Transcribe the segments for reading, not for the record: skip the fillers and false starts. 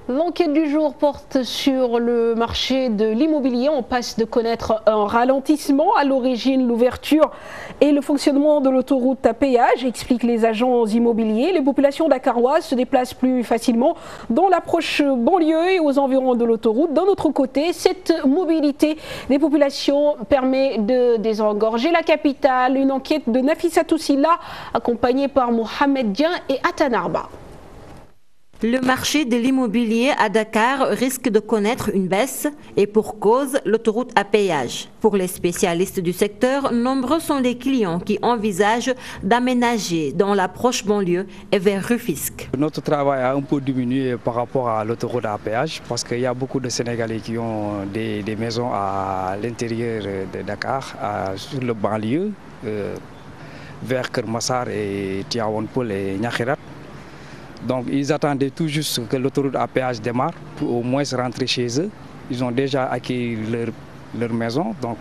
L'enquête du jour porte sur le marché de l'immobilier. On passe de connaître un ralentissement à l'origine, l'ouverture et le fonctionnement de l'autoroute à péage, expliquent les agents immobiliers. Les populations dakaroises se déplacent plus facilement dans l'approche banlieue et aux environs de l'autoroute. D'un autre côté, cette mobilité des populations permet de désengorger la capitale. Une enquête de Nafissatou Silla accompagnée par Mohamed Dien et Atanarba. Le marché de l'immobilier à Dakar risque de connaître une baisse et pour cause, l'autoroute à péage. Pour les spécialistes du secteur, nombreux sont les clients qui envisagent d'aménager dans la proche banlieue et vers Rufisque. Notre travail a un peu diminué par rapport à l'autoroute à péage parce qu'il y a beaucoup de Sénégalais qui ont des maisons à l'intérieur de Dakar, sur le banlieue, vers Kermassar et Tiawanpoul et Nyakhirat. Donc ils attendaient tout juste que l'autoroute à péage démarre pour au moins rentrer chez eux. Ils ont déjà acquis leur maison, donc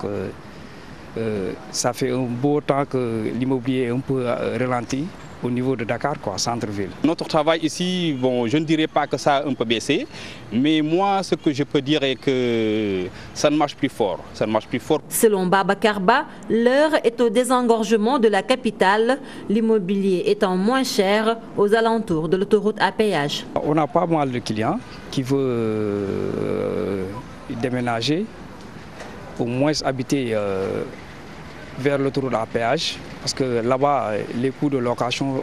ça fait un beau temps que l'immobilier est un peu ralenti au niveau de Dakar, centre-ville. Notre travail ici, bon, je ne dirais pas que ça a un peu baissé, mais moi ce que je peux dire est que ça ne marche plus fort. Ça ne marche plus fort. Selon Baba Karba, l'heure est au désengorgement de la capitale, l'immobilier étant moins cher aux alentours de l'autoroute à péage. On a pas mal de clients qui veulent déménager, au moins habiter vers l'autoroute à péage, parce que là-bas, les coûts de location,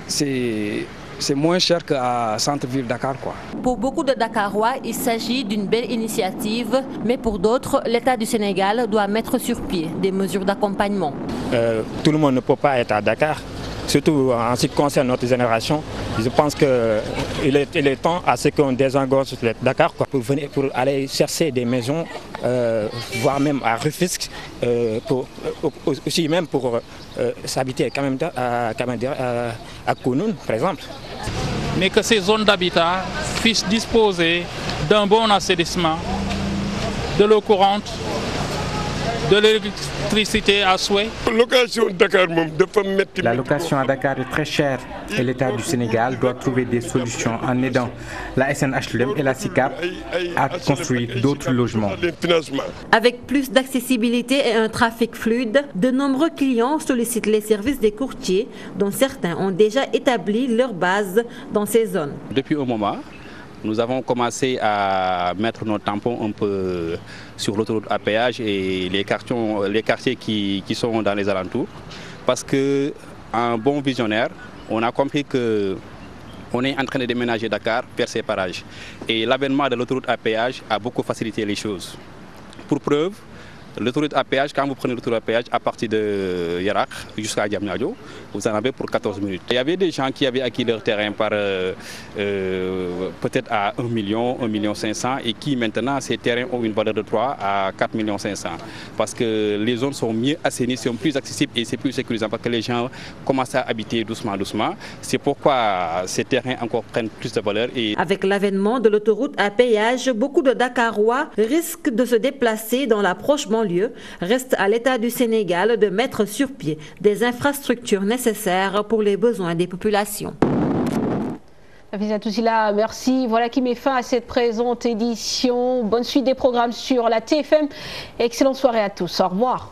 c'est moins cher qu'à centre-ville Dakar. Pour beaucoup de Dakarois, il s'agit d'une belle initiative, mais pour d'autres, l'État du Sénégal doit mettre sur pied des mesures d'accompagnement. Tout le monde ne peut pas être à Dakar. Surtout en ce qui concerne notre génération, je pense qu'il est temps à ce qu'on désengorge Dakar pour aller chercher des maisons, voire même à Rufisque, aussi même pour s'habiter à Kounoun, par exemple. Mais que ces zones d'habitat puissent disposer d'un bon assainissement, de l'eau courante, de l'électricité à souhait. La location à Dakar est très chère et l'État du Sénégal doit trouver des solutions en aidant la SNHLM et la SICAP à construire d'autres logements. Avec plus d'accessibilité et un trafic fluide, de nombreux clients sollicitent les services des courtiers, dont certains ont déjà établi leur base dans ces zones. Depuis un moment, nous avons commencé à mettre nos tampons un peu sur l'autoroute à péage et les quartiers qui sont dans les alentours. Parce qu'un bon visionnaire, on a compris qu'on est en train de déménager Dakar vers ces parages. Et l'avènement de l'autoroute à péage a beaucoup facilité les choses. Pour preuve, l'autoroute à péage, quand vous prenez l'autoroute à péage à partir de Yarak jusqu'à Diamniadio, vous en avez pour 14 minutes. Il y avait des gens qui avaient acquis leur terrain par peut-être à 1 million, 1,5 million et qui maintenant ces terrains ont une valeur de 3 à 4,5 millions parce que les zones sont mieux assainies, sont plus accessibles et c'est plus sécurisant parce que les gens commencent à habiter doucement. C'est pourquoi ces terrains encore prennent plus de valeur. Avec l'avènement de l'autoroute à péage, beaucoup de Dakarois risquent de se déplacer dans la proche banlieue. Reste à l'État du Sénégal de mettre sur pied des infrastructures nécessaires pour les besoins des populations. Nafissatou Silla, merci. Voilà qui met fin à cette présente édition. Bonne suite des programmes sur la TFM. Excellente soirée à tous. Au revoir.